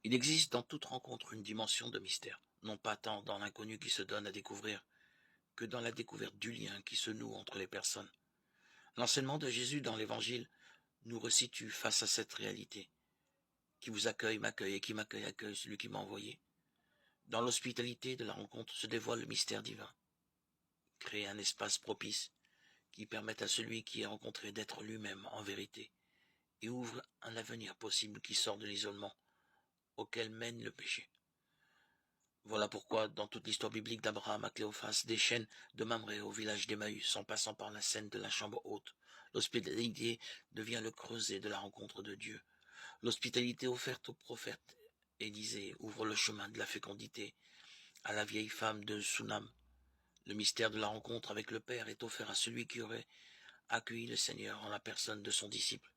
Il existe dans toute rencontre une dimension de mystère, non pas tant dans l'inconnu qui se donne à découvrir, que dans la découverte du lien qui se noue entre les personnes. L'enseignement de Jésus dans l'Évangile nous resitue face à cette réalité. Qui vous accueille m'accueille et qui m'accueille accueille celui qui m'a envoyé. Dans l'hospitalité de la rencontre se dévoile le mystère divin. Créer un espace propice qui permette à celui qui est rencontré d'être lui-même en vérité et ouvre un avenir possible qui sort de l'isolement auquel mène le péché. Voilà pourquoi, dans toute l'histoire biblique d'Abraham à Cléophas, des chaînes de Mamré au village d'Emmaüs, en passant par la scène de la chambre haute, l'hospitalité devient le creuset de la rencontre de Dieu. L'hospitalité offerte au prophète Élisée ouvre le chemin de la fécondité à la vieille femme de Sunam. Le mystère de la rencontre avec le Père est offert à celui qui aurait accueilli le Seigneur en la personne de son disciple.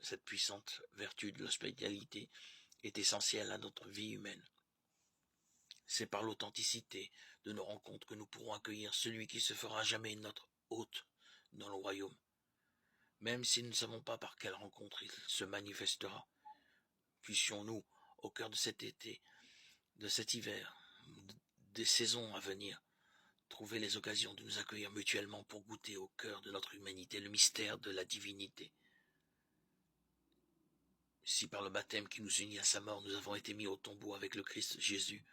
Cette puissante vertu de l'hospitalité est essentielle à notre vie humaine. C'est par l'authenticité de nos rencontres que nous pourrons accueillir celui qui se fera jamais notre hôte dans le royaume. Même si nous ne savons pas par quelle rencontre il se manifestera, puissions-nous, au cœur de cet été, de cet hiver, des saisons à venir, trouver les occasions de nous accueillir mutuellement pour goûter au cœur de notre humanité le mystère de la divinité. Si par le baptême qui nous unit à sa mort, nous avons été mis au tombeau avec le Christ Jésus,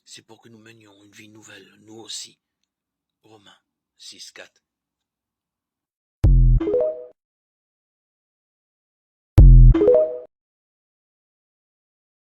c'est pour que nous menions une vie nouvelle, nous aussi. Romains 6, 4.